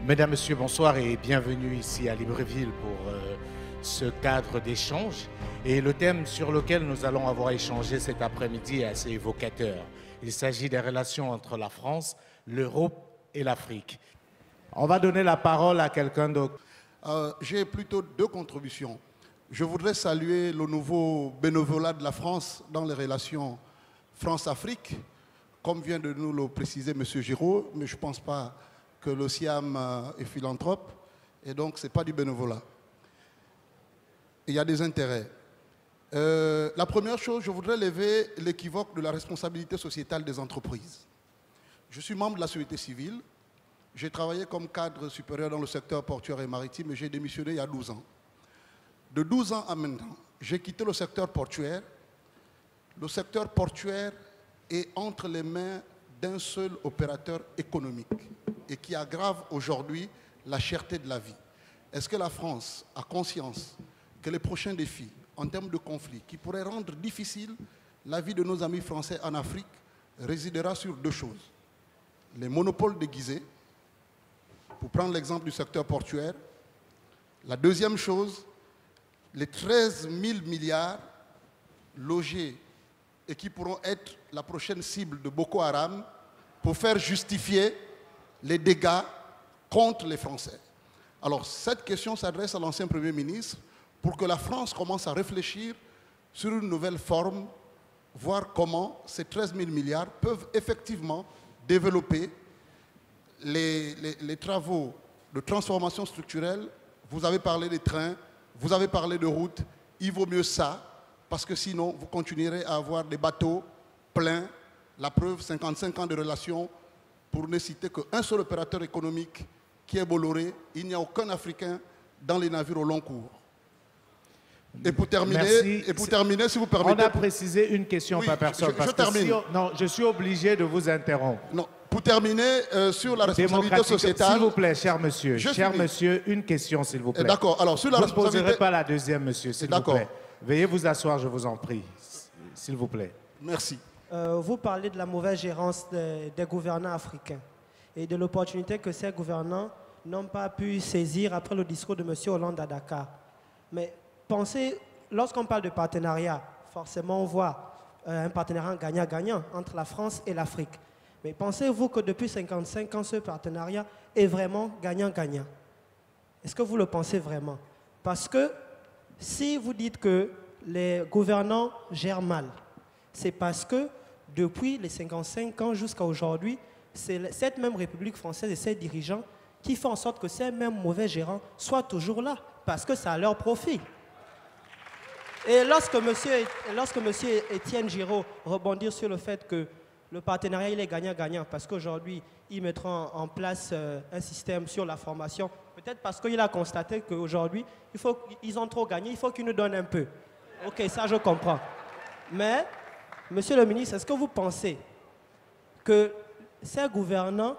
Mesdames, Messieurs, bonsoir et bienvenue ici à Libreville pour ce cadre d'échange. Et le thème sur lequel nous allons avoir échangé cet après-midi est assez évocateur. Il s'agit des relations entre la France, l'Europe et l'Afrique. On va donner la parole à quelqu'un d'autre. J'ai plutôt deux contributions. Je voudrais saluer le nouveau bénévolat de la France dans les relations France-Afrique, comme vient de nous le préciser M. Giraud, mais je ne pense pas que le SIAM est philanthrope, et donc ce n'est pas du bénévolat. Il y a des intérêts. La première chose, je voudrais lever l'équivoque de la responsabilité sociétale des entreprises. Je suis membre de la société civile, j'ai travaillé comme cadre supérieur dans le secteur portuaire et maritime et j'ai démissionné il y a 12 ans. De 12 ans à maintenant, j'ai quitté le secteur portuaire. Le secteur portuaire est entre les mains d'un seul opérateur économique et qui aggrave aujourd'hui la cherté de la vie. Est-ce que la France a conscience que les prochains défis en termes de conflits qui pourraient rendre difficile la vie de nos amis français en Afrique résidera sur deux choses? Les monopoles déguisés, pour prendre l'exemple du secteur portuaire. La deuxième chose, les 13 000 milliards logés et qui pourront être la prochaine cible de Boko Haram pour faire justifier les dégâts contre les Français. Alors, cette question s'adresse à l'ancien Premier ministre pour que la France commence à réfléchir sur une nouvelle forme, voir comment ces 13 000 milliards peuvent effectivement développer les travaux de transformation structurelle. Vous avez parlé des trains, vous avez parlé de routes, il vaut mieux ça, parce que sinon, vous continuerez à avoir des bateaux pleins. La preuve, 55 ans de relations, pour ne citer qu'un seul opérateur économique qui est Bolloré. Il n'y a aucun Africain dans les navires au long cours. Et pour terminer, si vous permettez... On a précisé une question par personne. Je termine. Non, je suis obligé de vous interrompre. Non, pour terminer sur la responsabilité sociétale... S'il vous plaît, cher monsieur. Cher monsieur, une question, s'il vous plaît. D'accord. Alors, sur la responsabilité... Vous ne poserez pas la deuxième, monsieur, s'il vous plaît. Veuillez vous asseoir, je vous en prie, s'il vous plaît. Merci. Vous parlez de la mauvaise gérance des gouvernants africains et de l'opportunité que ces gouvernants n'ont pas pu saisir après le discours de M. Hollande à Dakar. Mais pensez, lorsqu'on parle de partenariat, forcément on voit un partenariat gagnant-gagnant entre la France et l'Afrique. Mais pensez-vous que depuis 55 ans, ce partenariat est vraiment gagnant-gagnant? Est-ce que vous le pensez vraiment? Parce que si vous dites que les gouvernants gèrent mal, c'est parce que depuis les 55 ans jusqu'à aujourd'hui, c'est cette même République française et ses dirigeants qui font en sorte que ces mêmes mauvais gérants soient toujours là, parce que ça a leur profit. Et lorsque M. Étienne Giraud rebondit sur le fait que le partenariat il est gagnant-gagnant, parce qu'aujourd'hui, ils mettront en place un système sur la formation, peut-être parce qu'il a constaté qu'aujourd'hui, ils ont trop gagné, il faut qu'ils nous donnent un peu. Ok, ça je comprends. Mais, monsieur le ministre, est-ce que vous pensez que ces gouvernants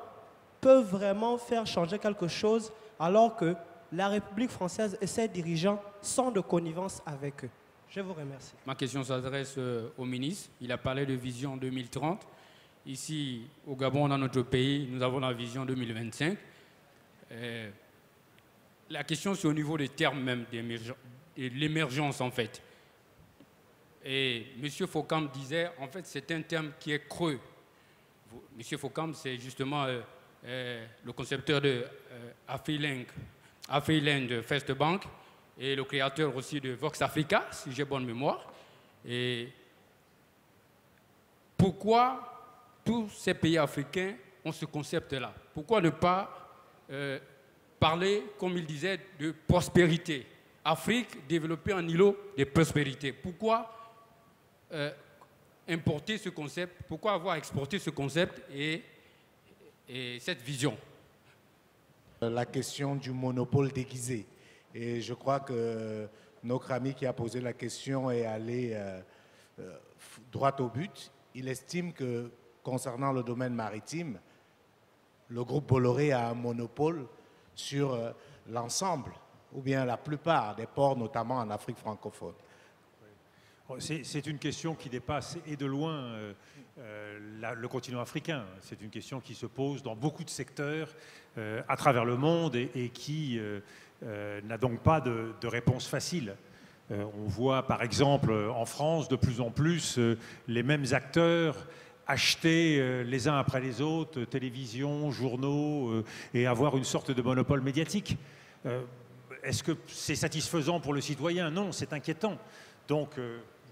peuvent vraiment faire changer quelque chose alors que la République française et ses dirigeants sont de connivence avec eux? Je vous remercie. Ma question s'adresse au ministre. Il a parlé de vision 2030. Ici, au Gabon, dans notre pays, nous avons la vision 2025. La question, c'est au niveau des termes même de l'émergence, en fait. Et M. Focam disait, en fait, c'est un terme qui est creux. M. Focam, c'est justement le concepteur de Afriland First Bank et le créateur aussi de Vox Africa, si j'ai bonne mémoire. Et pourquoi tous ces pays africains ont ce concept-là? Pourquoi ne pas parler, comme il disait, de prospérité? Afrique développée en îlot de prospérité. Pourquoi importer ce concept? Pourquoi avoir exporté ce concept et cette vision? La question du monopole déguisé. Et je crois que notre ami qui a posé la question est allé droit au but. Il estime que, concernant le domaine maritime, le groupe Bolloré a un monopole sur l'ensemble, ou bien la plupart des ports, notamment en Afrique francophone. C'est une question qui dépasse et de loin le continent africain. C'est une question qui se pose dans beaucoup de secteurs à travers le monde et qui n'a donc pas de réponse facile. On voit par exemple en France de plus en plus les mêmes acteurs acheter les uns après les autres, télévision, journaux, et avoir une sorte de monopole médiatique. Est-ce que c'est satisfaisant pour le citoyen? Non, c'est inquiétant. Donc,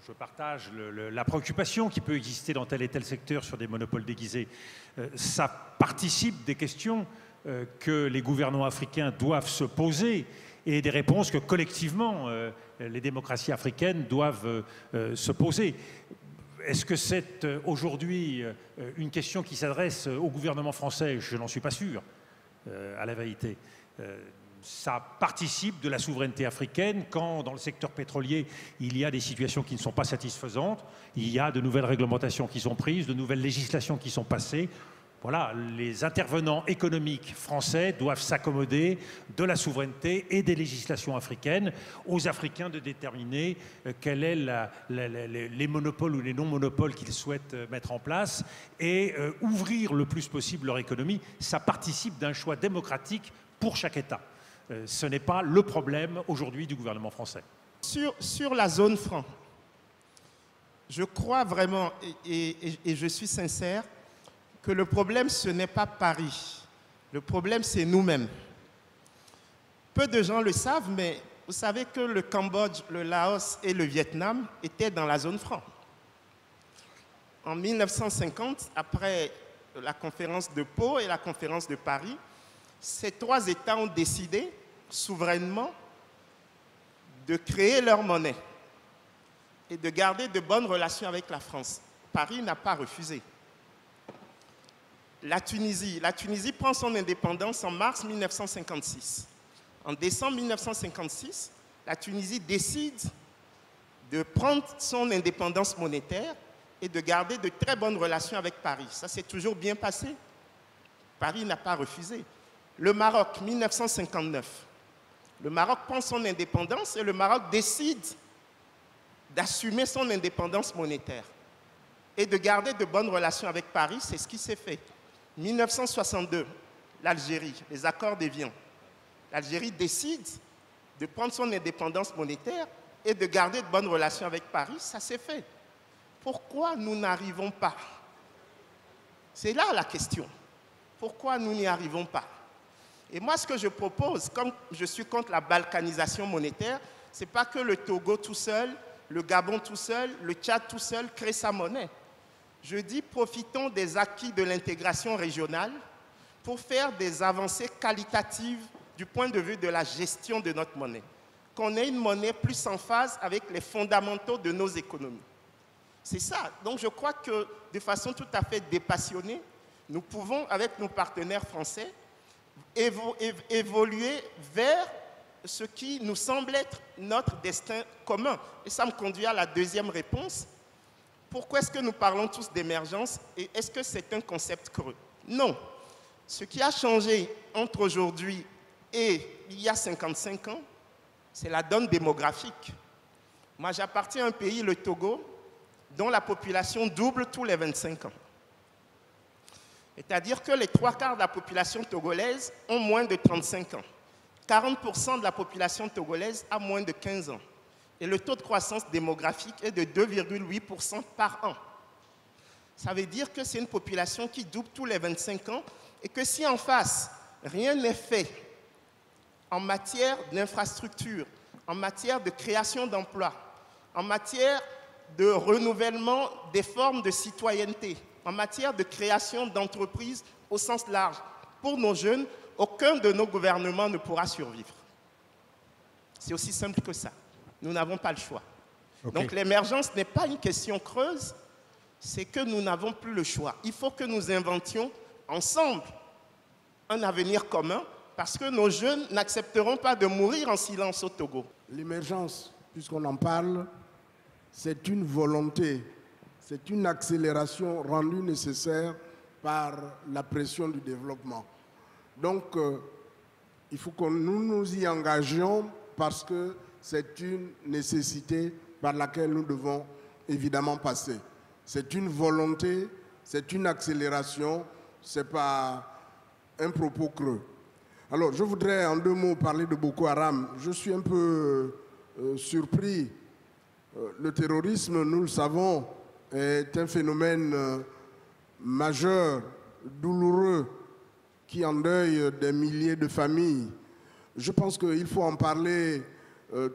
je partage la préoccupation qui peut exister dans tel et tel secteur sur des monopoles déguisés. Ça participe des questions que les gouvernements africains doivent se poser et des réponses que collectivement les démocraties africaines doivent se poser. Est-ce que c'est aujourd'hui une question qui s'adresse au gouvernement français? Je n'en suis pas sûr, à la vérité. Ça participe de la souveraineté africaine quand, dans le secteur pétrolier, il y a des situations qui ne sont pas satisfaisantes, il y a de nouvelles réglementations qui sont prises, de nouvelles législations qui sont passées. Voilà, les intervenants économiques français doivent s'accommoder de la souveraineté et des législations africaines, aux Africains de déterminer quels sont les monopoles ou les non-monopoles qu'ils souhaitent mettre en place et ouvrir le plus possible leur économie. Ça participe d'un choix démocratique pour chaque État. Ce n'est pas le problème aujourd'hui du gouvernement français. Sur la zone franc, je crois vraiment, et je suis sincère, que le problème, ce n'est pas Paris. Le problème, c'est nous-mêmes. Peu de gens le savent, mais vous savez que le Cambodge, le Laos et le Vietnam étaient dans la zone franc. En 1950, après la conférence de Pau et la conférence de Paris, ces trois États ont décidé souverainement de créer leur monnaie et de garder de bonnes relations avec la France. Paris n'a pas refusé. La Tunisie prend son indépendance en mars 1956. En décembre 1956, la Tunisie décide de prendre son indépendance monétaire et de garder de très bonnes relations avec Paris. Ça s'est toujours bien passé. Paris n'a pas refusé. Le Maroc, 1959. Le Maroc prend son indépendance et le Maroc décide d'assumer son indépendance monétaire et de garder de bonnes relations avec Paris. C'est ce qui s'est fait. 1962, l'Algérie, les accords d'Évian. L'Algérie décide de prendre son indépendance monétaire et de garder de bonnes relations avec Paris. Ça s'est fait. Pourquoi nous n'arrivons pas? C'est là la question. Pourquoi nous n'y arrivons pas? Et moi, ce que je propose, comme je suis contre la balkanisation monétaire, ce n'est pas que le Togo tout seul, le Gabon tout seul, le Tchad tout seul crée sa monnaie. Je dis, profitons des acquis de l'intégration régionale pour faire des avancées qualitatives du point de vue de la gestion de notre monnaie. Qu'on ait une monnaie plus en phase avec les fondamentaux de nos économies. C'est ça. Donc je crois que de façon tout à fait dépassionnée, nous pouvons, avec nos partenaires français, évoluer vers ce qui nous semble être notre destin commun. Et ça me conduit à la deuxième réponse. Pourquoi est-ce que nous parlons tous d'émergence et est-ce que c'est un concept creux? Non. Ce qui a changé entre aujourd'hui et il y a 55 ans, c'est la donne démographique. Moi, j'appartiens à un pays, le Togo, dont la population double tous les 25 ans. C'est-à-dire que les 3/4 de la population togolaise ont moins de 35 ans. 40% de la population togolaise a moins de 15 ans. Et le taux de croissance démographique est de 2,8% par an. Ça veut dire que c'est une population qui double tous les 25 ans et que si en face, rien n'est fait en matière d'infrastructure, en matière de création d'emplois, en matière de renouvellement des formes de citoyenneté, en matière de création d'entreprises au sens large, pour nos jeunes, aucun de nos gouvernements ne pourra survivre. C'est aussi simple que ça. Nous n'avons pas le choix. Okay. Donc l'émergence n'est pas une question creuse, c'est que nous n'avons plus le choix. Il faut que nous inventions ensemble un avenir commun parce que nos jeunes n'accepteront pas de mourir en silence au Togo. L'émergence, puisqu'on en parle, c'est une volonté, c'est une accélération rendue nécessaire par la pression du développement. Donc, il faut que nous nous y engagions parce que c'est une nécessité par laquelle nous devons évidemment passer. C'est une volonté, c'est une accélération, ce n'est pas un propos creux. Alors, je voudrais en 2 mots parler de Boko Haram. Je suis un peu surpris. Le terrorisme, nous le savons, est un phénomène majeur, douloureux, qui endeuille des milliers de familles. Je pense qu'il faut en parler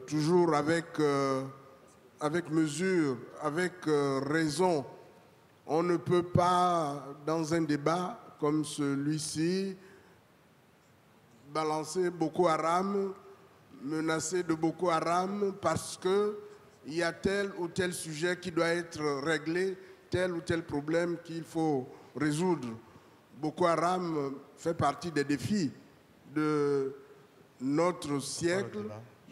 toujours avec mesure, avec raison. On ne peut pas, dans un débat comme celui-ci, balancer Boko Haram, menacer de Boko Haram parce qu'il y a tel ou tel sujet qui doit être réglé, tel ou tel problème qu'il faut résoudre. Boko Haram fait partie des défis de notre siècle,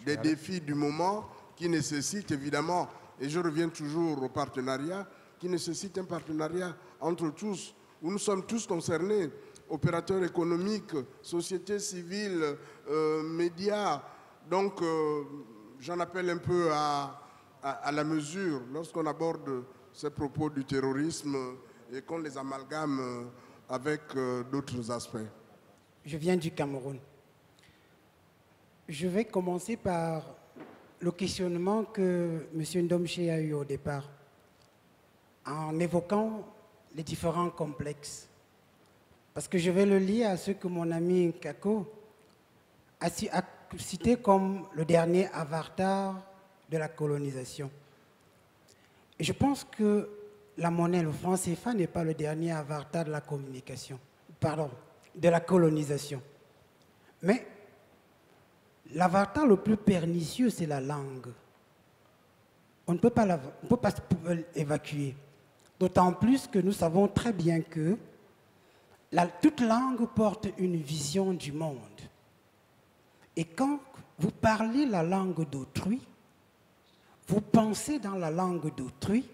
des défis du moment qui nécessitent évidemment, et je reviens toujours au partenariat, qui nécessite un partenariat entre tous, où nous sommes tous concernés, opérateurs économiques, société civile, médias. Donc, j'en appelle un peu à la mesure lorsqu'on aborde ces propos du terrorisme et qu'on les amalgame avec d'autres aspects. Je viens du Cameroun. Je vais commencer par le questionnement que M. Ndomche a eu au départ, en évoquant les différents complexes. Parce que je vais le lier à ce que mon ami Kako a cité comme le dernier avatar de la colonisation. Et je pense que la monnaie, le franc CFA, n'est pas le dernier avatar de la communication, pardon, de la colonisation. Mais l'avatar le plus pernicieux, c'est la langue. On ne peut pas l'évacuer. D'autant plus que nous savons très bien que toute langue porte une vision du monde. Et quand vous parlez la langue d'autrui, vous pensez dans la langue d'autrui,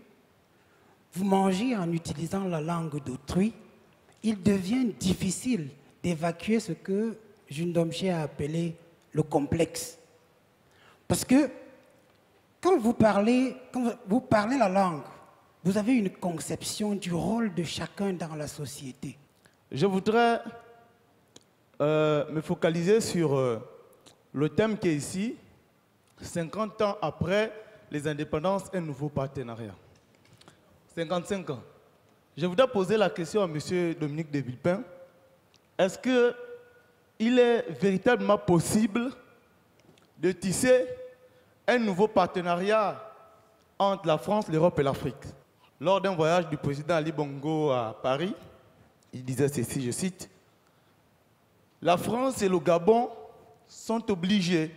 vous mangez en utilisant la langue d'autrui, il devient difficile d'évacuer ce que Ndomche a appelé le complexe. Parce que quand vous parlez la langue, vous avez une conception du rôle de chacun dans la société. Je voudrais me focaliser sur le thème qui est ici, 50 ans après les indépendances, un nouveau partenariat. 55 ans. Je voudrais poser la question à M. Dominique de Villepin. Est-ce qu'il est véritablement possible de tisser un nouveau partenariat entre la France, l'Europe et l'Afrique? Lors d'un voyage du président Ali Bongo à Paris, il disait ceci, je cite, « La France et le Gabon sont obligés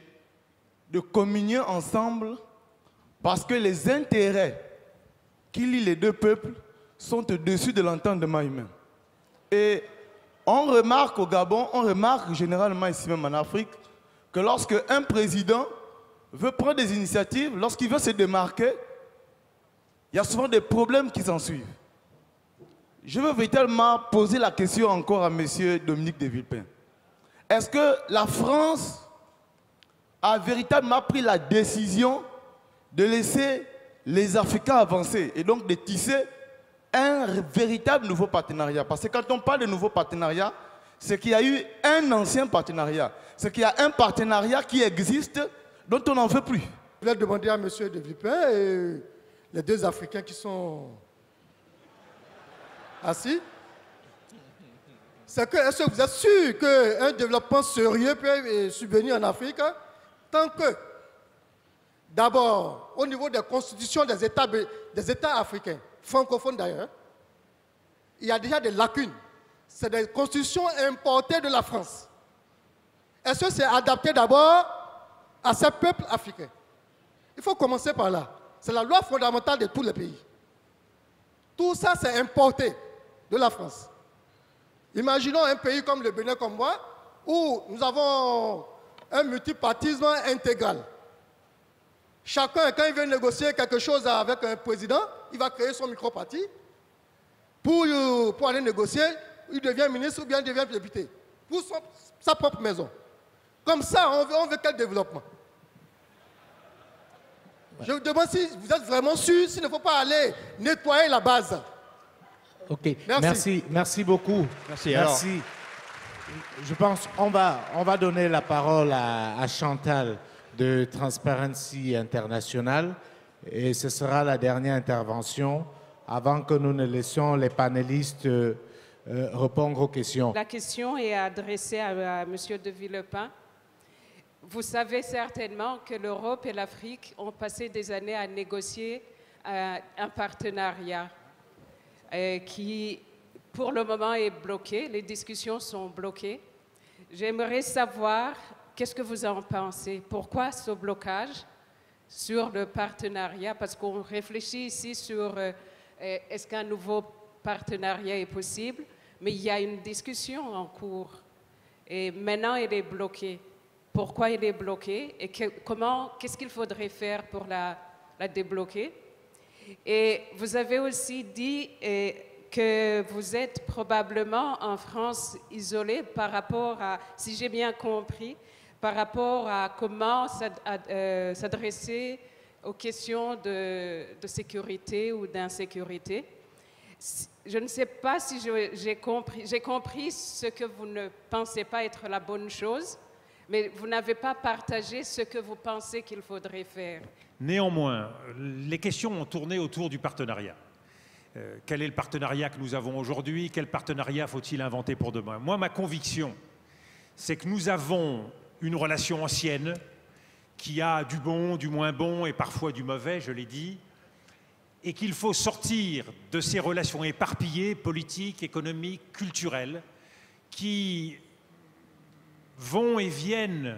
de communier ensemble parce que les intérêts qui lient les deux peuples sont au-dessus de l'entendement humain. » Et on remarque au Gabon, on remarque généralement ici même en Afrique, que lorsque un président veut prendre des initiatives, lorsqu'il veut se démarquer, il y a souvent des problèmes qui s'en suivent. Je veux véritablement poser la question encore à M. Dominique de Villepin. Est-ce que la France a véritablement pris la décision de laisser les Africains avancer et donc de tisser un véritable nouveau partenariat? Parce que quand on parle de nouveau partenariat, c'est qu'il y a eu un ancien partenariat. C'est qu'il y a un partenariat qui existe dont on n'en veut plus. Je vais demander à M. de Villepin et les deux Africains qui sont assis. C'est que, est-ce que vous êtes sûr qu'un développement sérieux peut subvenir en Afrique tant que, d'abord, au niveau des constitutions des États africains, francophones d'ailleurs, il y a déjà des lacunes. C'est des constitutions importées de la France. Est-ce que c'est adapté d'abord à ces peuples africains? Il faut commencer par là. C'est la loi fondamentale de tous les pays. Tout ça, c'est importé de la France. Imaginons un pays comme le Bénin, comme moi, où nous avons un multipartisme intégral. Chacun, quand il veut négocier quelque chose avec un président, il va créer son micro-parti. Pour aller négocier, il devient ministre ou bien il devient député. Pour sa propre maison. Comme ça, on veut quel développement? Je vous demande si vous êtes vraiment sûr, s'il ne faut pas aller nettoyer la base. Ok, merci beaucoup. Merci. Je pense qu'on va donner la parole à Chantal de Transparency International et ce sera la dernière intervention avant que nous ne laissions les panélistes répondre aux questions. La question est adressée à M. de Villepin. Vous savez certainement que l'Europe et l'Afrique ont passé des années à négocier un partenariat qui, pour le moment, est bloqué. Les discussions sont bloquées. J'aimerais savoir qu'est-ce que vous en pensez. Pourquoi ce blocage sur le partenariat? Parce qu'on réfléchit ici sur est-ce qu'un nouveau partenariat est possible, mais il y a une discussion en cours. Et maintenant, il est bloqué. Pourquoi il est bloqué et qu'est-ce qu'il faudrait faire pour la débloquer? Et vous avez aussi dit que vous êtes probablement en France isolée par rapport à, si j'ai bien compris, par rapport à comment s'adresser aux questions de sécurité ou d'insécurité. Je ne sais pas si j'ai compris ce que vous ne pensez pas être la bonne chose, mais vous n'avez pas partagé ce que vous pensez qu'il faudrait faire. Néanmoins, les questions ont tourné autour du partenariat. Quel est le partenariat que nous avons aujourd'hui? Quel partenariat faut-il inventer pour demain? Moi, ma conviction, c'est que nous avons une relation ancienne qui a du bon, du moins bon et parfois du mauvais, je l'ai dit, et qu'il faut sortir de ces relations éparpillées, politiques, économiques, culturelles, qui vont et viennent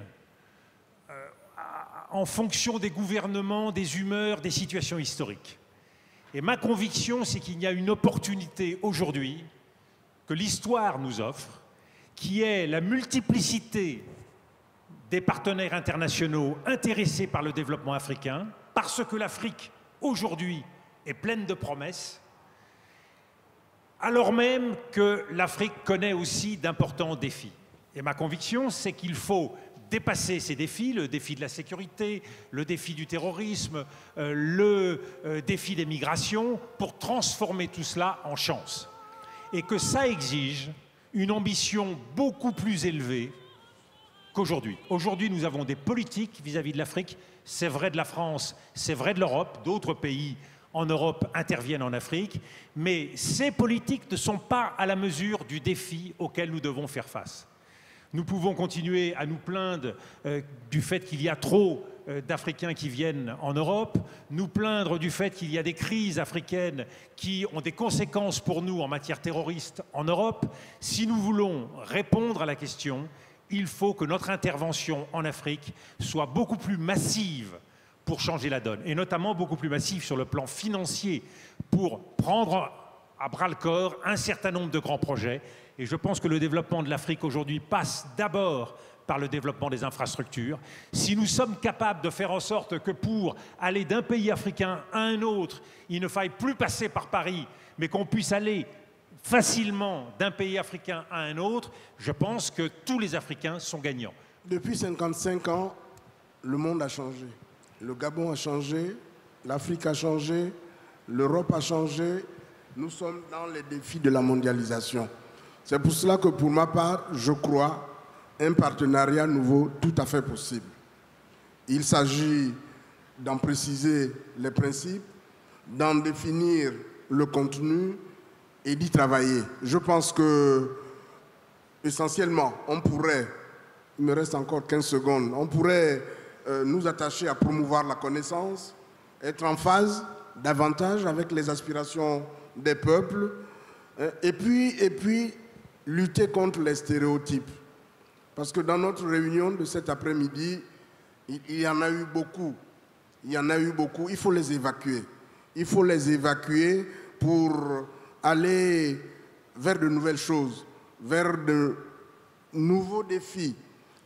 en fonction des gouvernements, des humeurs, des situations historiques. Et ma conviction, c'est qu'il y a une opportunité aujourd'hui que l'histoire nous offre, qui est la multiplicité des partenaires internationaux intéressés par le développement africain, parce que l'Afrique, aujourd'hui, est pleine de promesses, alors même que l'Afrique connaît aussi d'importants défis. Et ma conviction, c'est qu'il faut dépasser ces défis, le défi de la sécurité, le défi du terrorisme, le défi des migrations, pour transformer tout cela en chance. Et que ça exige une ambition beaucoup plus élevée qu'aujourd'hui. Aujourd'hui, nous avons des politiques vis-à-vis de l'Afrique. C'est vrai de la France, c'est vrai de l'Europe, d'autres pays en Europe interviennent en Afrique, mais ces politiques ne sont pas à la mesure du défi auquel nous devons faire face. Nous pouvons continuer à nous plaindre du fait qu'il y a trop d'Africains qui viennent en Europe, nous plaindre du fait qu'il y a des crises africaines qui ont des conséquences pour nous en matière terroriste en Europe. Si nous voulons répondre à la question, il faut que notre intervention en Afrique soit beaucoup plus massive pour changer la donne, et notamment beaucoup plus massive sur le plan financier, pour prendre à bras-le-corps un certain nombre de grands projets. Et je pense que le développement de l'Afrique aujourd'hui passe d'abord par le développement des infrastructures. Si nous sommes capables de faire en sorte que pour aller d'un pays africain à un autre, il ne faille plus passer par Paris, mais qu'on puisse aller facilement d'un pays africain à un autre, je pense que tous les Africains sont gagnants. Depuis 55 ans, le monde a changé. Le Gabon a changé, l'Afrique a changé, l'Europe a changé. Nous sommes dans les défis de la mondialisation. C'est pour cela que, pour ma part, je crois un partenariat nouveau tout à fait possible. Il s'agit d'en préciser les principes, d'en définir le contenu et d'y travailler. Je pense que, essentiellement, on pourrait, il me reste encore 15 secondes, on pourrait nous attacher à promouvoir la connaissance, être en phase davantage avec les aspirations des peuples, et puis lutter contre les stéréotypes. Parce que dans notre réunion de cet après-midi, il y en a eu beaucoup. Il faut les évacuer. Il faut les évacuer pour aller vers de nouvelles choses, vers de nouveaux défis,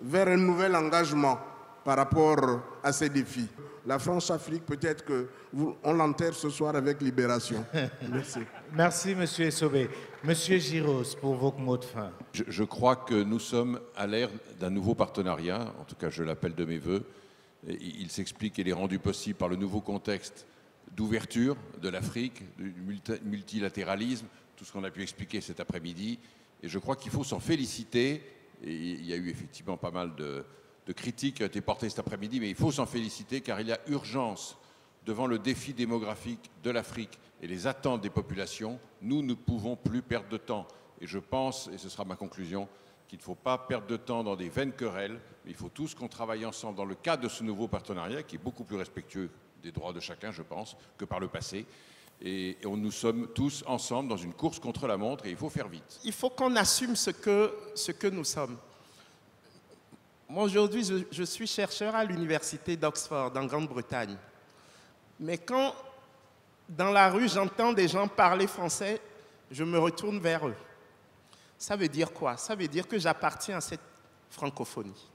vers un nouvel engagement par rapport à ces défis. La France-Afrique, peut-être qu'on l'enterre ce soir avec Libération. Merci. Merci, M. Essobé. M. Giros, pour vos mots de fin. Je crois que nous sommes à l'ère d'un nouveau partenariat, en tout cas je l'appelle de mes voeux, Il s'explique, il est rendu possible par le nouveau contexte d'ouverture de l'Afrique, du multilatéralisme, tout ce qu'on a pu expliquer cet après-midi. Et je crois qu'il faut s'en féliciter. Et il y a eu effectivement pas mal de critiques qui ont été portées cet après-midi, mais il faut s'en féliciter car il y a urgence devant le défi démographique de l'Afrique et les attentes des populations. Nous ne pouvons plus perdre de temps. Et je pense, et ce sera ma conclusion, qu'il ne faut pas perdre de temps dans des vaines querelles, mais il faut tous qu'on travaille ensemble dans le cadre de ce nouveau partenariat qui est beaucoup plus respectueux des droits de chacun, je pense, que par le passé. Et nous sommes tous ensemble dans une course contre la montre et il faut faire vite. Il faut qu'on assume ce que nous sommes. Moi, aujourd'hui, je suis chercheur à l'université d'Oxford, en Grande-Bretagne. Mais quand, dans la rue, j'entends des gens parler français, je me retourne vers eux. Ça veut dire quoi? Ça veut dire que j'appartiens à cette francophonie.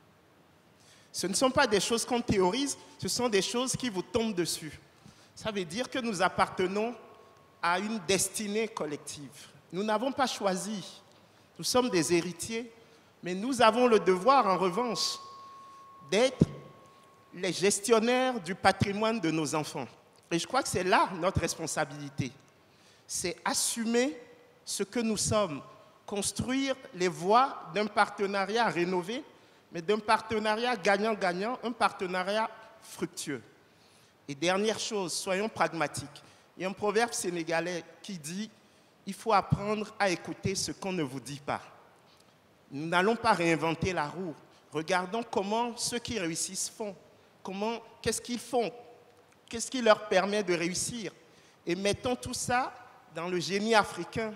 Ce ne sont pas des choses qu'on théorise, ce sont des choses qui vous tombent dessus. Ça veut dire que nous appartenons à une destinée collective. Nous n'avons pas choisi. Nous sommes des héritiers, mais nous avons le devoir, en revanche, d'être les gestionnaires du patrimoine de nos enfants. Et je crois que c'est là notre responsabilité. C'est assumer ce que nous sommes, construire les voies d'un partenariat rénové, mais d'un partenariat gagnant-gagnant, un partenariat fructueux. Et dernière chose, soyons pragmatiques. Il y a un proverbe sénégalais qui dit « Il faut apprendre à écouter ce qu'on ne vous dit pas ». Nous n'allons pas réinventer la roue. Regardons comment ceux qui réussissent font. Qu'est-ce qu'ils font? Qu'est-ce qui leur permet de réussir? Et mettons tout ça dans le génie africain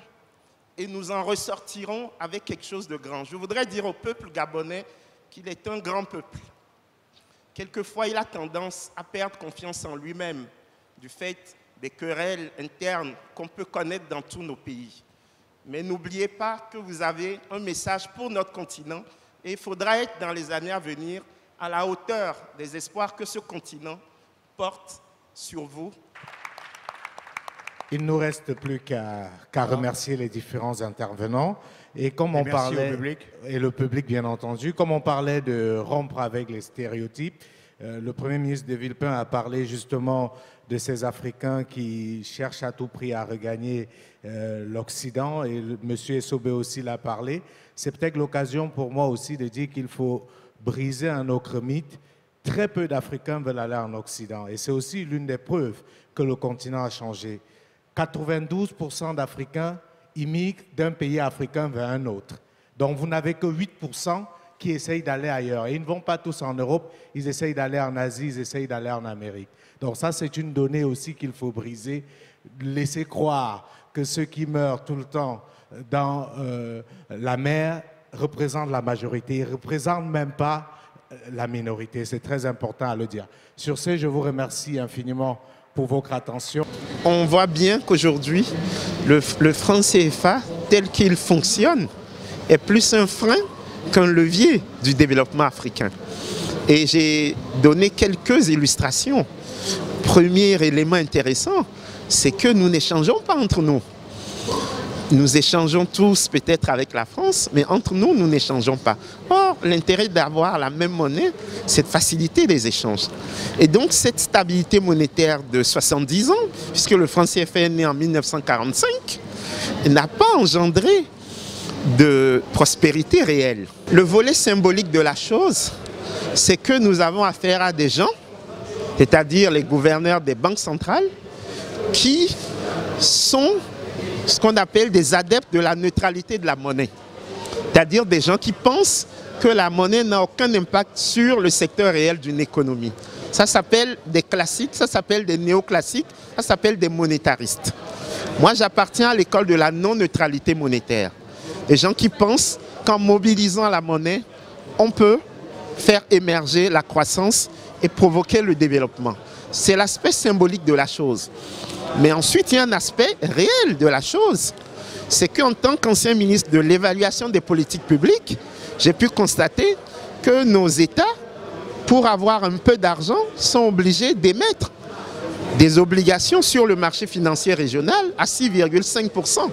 et nous en ressortirons avec quelque chose de grand. Je voudrais dire au peuple gabonais qu'il est un grand peuple. Quelquefois, il a tendance à perdre confiance en lui-même du fait des querelles internes qu'on peut connaître dans tous nos pays. Mais n'oubliez pas que vous avez un message pour notre continent et il faudra être dans les années à venir à la hauteur des espoirs que ce continent porte sur vous. Il ne nous reste plus qu'à remercier les différents intervenants. Et comme on parlait, et le public bien entendu, comme on parlait de rompre avec les stéréotypes, le Premier ministre de Villepin a parlé justement de ces Africains qui cherchent à tout prix à regagner l'Occident, et M. Essobe aussi l'a parlé. C'est peut-être l'occasion pour moi aussi de dire qu'il faut briser un autre mythe. Très peu d'Africains veulent aller en Occident, et c'est aussi l'une des preuves que le continent a changé. 92% d'Africains immigrent d'un pays africain vers un autre. Donc vous n'avez que 8% qui essayent d'aller ailleurs. Et ils ne vont pas tous en Europe, ils essayent d'aller en Asie, ils essayent d'aller en Amérique. Donc ça, c'est une donnée aussi qu'il faut briser. Laisser croire que ceux qui meurent tout le temps dans la mer représentent la majorité. Ils ne représentent même pas la minorité. C'est très important à le dire. Sur ce, je vous remercie infiniment pour votre attention. On voit bien qu'aujourd'hui, le franc CFA, tel qu'il fonctionne, est plus un frein qu'un levier du développement africain. Et j'ai donné quelques illustrations. Premier élément intéressant, c'est que nous n'échangeons pas entre nous. Nous échangeons tous peut-être avec la France, mais entre nous, nous n'échangeons pas. Or, l'intérêt d'avoir la même monnaie, c'est de faciliter les échanges. Et donc, cette stabilité monétaire de 70 ans, puisque le franc CFA est né en 1945, n'a pas engendré de prospérité réelle. Le volet symbolique de la chose, c'est que nous avons affaire à des gens, c'est-à-dire les gouverneurs des banques centrales, qui sont ce qu'on appelle des adeptes de la neutralité de la monnaie. C'est-à-dire des gens qui pensent que la monnaie n'a aucun impact sur le secteur réel d'une économie. Ça s'appelle des classiques, ça s'appelle des néoclassiques, ça s'appelle des monétaristes. Moi, j'appartiens à l'école de la non-neutralité monétaire. Des gens qui pensent qu'en mobilisant la monnaie, on peut faire émerger la croissance et provoquer le développement. C'est l'aspect symbolique de la chose. Mais ensuite, il y a un aspect réel de la chose. C'est qu'en tant qu'ancien ministre de l'évaluation des politiques publiques, j'ai pu constater que nos États, pour avoir un peu d'argent, sont obligés d'émettre des obligations sur le marché financier régional à 6,5%.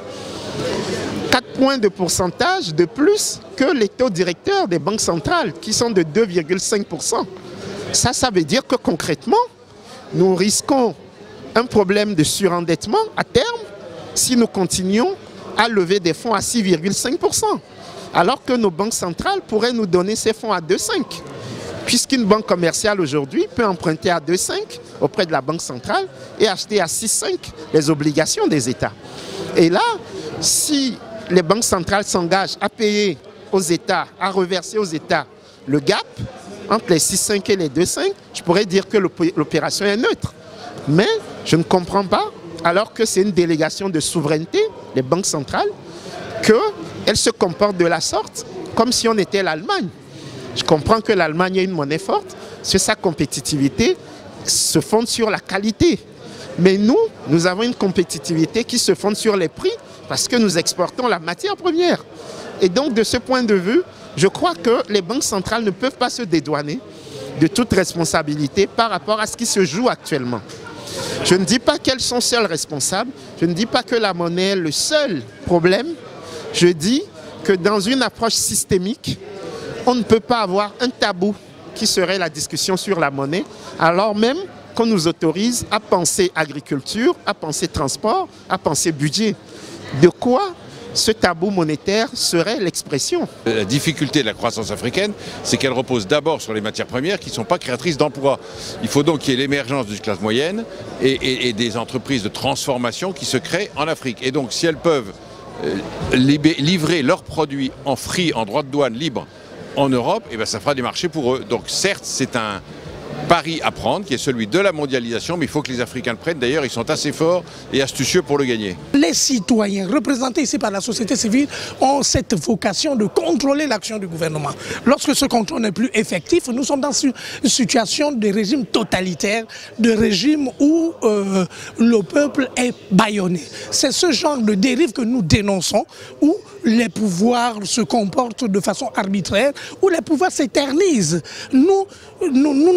4 points de pourcentage de plus que les taux directeurs des banques centrales, qui sont de 2,5%. Ça veut dire que concrètement, nous risquons un problème de surendettement à terme si nous continuons à lever des fonds à 6,5%, alors que nos banques centrales pourraient nous donner ces fonds à 2,5%. Puisqu'une banque commerciale aujourd'hui peut emprunter à 2,5 auprès de la banque centrale et acheter à 6,5 les obligations des États. Et là, si les banques centrales s'engagent à payer aux États, à reverser aux États le gap entre les 6,5 et les 2,5, je pourrais dire que l'opération est neutre. Mais je ne comprends pas, alors que c'est une délégation de souveraineté, les banques centrales, qu'elles se comportent de la sorte comme si on était l'Allemagne. Je comprends que l'Allemagne est une monnaie forte, que sa compétitivité se fonde sur la qualité. Mais nous avons une compétitivité qui se fonde sur les prix parce que nous exportons la matière première. Et donc, de ce point de vue, je crois que les banques centrales ne peuvent pas se dédouaner de toute responsabilité par rapport à ce qui se joue actuellement. Je ne dis pas qu'elles sont seules responsables, je ne dis pas que la monnaie est le seul problème, je dis que dans une approche systémique, on ne peut pas avoir un tabou qui serait la discussion sur la monnaie, alors même qu'on nous autorise à penser agriculture, à penser transport, à penser budget. De quoi ce tabou monétaire serait l'expression? La difficulté de la croissance africaine, c'est qu'elle repose d'abord sur les matières premières qui ne sont pas créatrices d'emplois. Il faut donc qu'il y ait l'émergence d'une classe moyenne et des entreprises de transformation qui se créent en Afrique. Et donc si elles peuvent livrer leurs produits en free, en droit de douane libre, en Europe, eh bien, ça fera des marchés pour eux. Donc certes, c'est un pari à prendre, qui est celui de la mondialisation, mais il faut que les Africains le prennent. D'ailleurs, ils sont assez forts et astucieux pour le gagner. Les citoyens, représentés ici par la société civile, ont cette vocation de contrôler l'action du gouvernement. Lorsque ce contrôle n'est plus effectif, nous sommes dans une situation de régime totalitaire, de régime où le peuple est bâillonné. C'est ce genre de dérive que nous dénonçons, où les pouvoirs se comportent de façon arbitraire, où les pouvoirs s'éternisent. Nous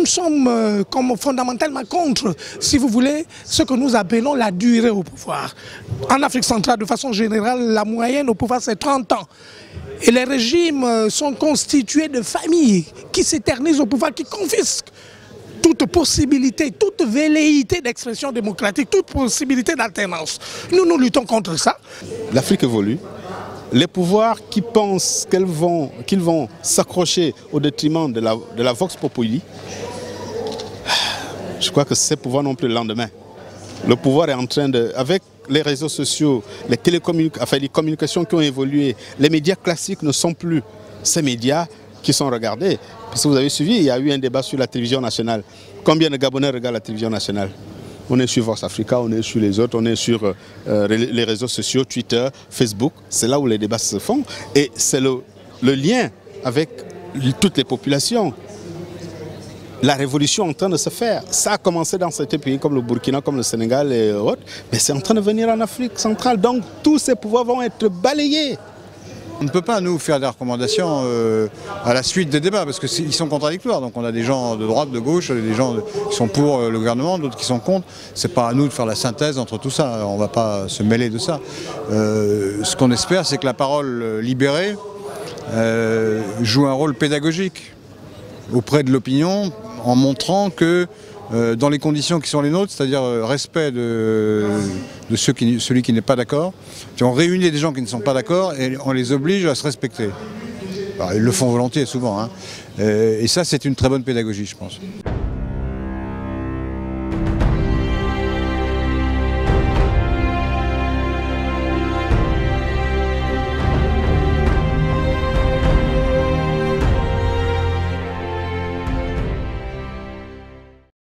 sommes comme fondamentalement contre, si vous voulez, ce que nous appelons la durée au pouvoir. En Afrique centrale, de façon générale, la moyenne au pouvoir, c'est 30 ans. Et les régimes sont constitués de familles qui s'éternisent au pouvoir, qui confisquent toute possibilité, toute velléité d'expression démocratique, toute possibilité d'alternance. Nous luttons contre ça. L'Afrique évolue. Les pouvoirs qui pensent qu'ils vont s'accrocher au détriment de la Vox Populi, je crois que ces pouvoirs n'ont plus le lendemain. Le pouvoir est en train de, avec les réseaux sociaux, les communications qui ont évolué, les médias classiques ne sont plus ces médias qui sont regardés. Parce que vous avez suivi, il y a eu un débat sur la télévision nationale. Combien de Gabonais regardent la télévision nationale? On est sur Vox Africa, on est sur les autres, on est sur les réseaux sociaux, Twitter, Facebook. C'est là où les débats se font. Et c'est le lien avec toutes les populations. La révolution est en train de se faire. Ça a commencé dans certains pays comme le Burkina, comme le Sénégal et autres. Mais c'est en train de venir en Afrique centrale. Donc tous ces pouvoirs vont être balayés. On ne peut pas, nous, faire des recommandations à la suite des débats, parce qu'ils sont contradictoires. Donc on a des gens de droite, de gauche, des gens qui sont pour le gouvernement, d'autres qui sont contre. Ce n'est pas à nous de faire la synthèse entre tout ça. On ne va pas se mêler de ça. Ce qu'on espère, c'est que la parole libérée joue un rôle pédagogique auprès de l'opinion, en montrant que dans les conditions qui sont les nôtres, c'est-à-dire respect de celui qui n'est pas d'accord. On réunit des gens qui ne sont pas d'accord et on les oblige à se respecter. Alors, ils le font volontiers souvent, hein. Et ça, c'est une très bonne pédagogie, je pense.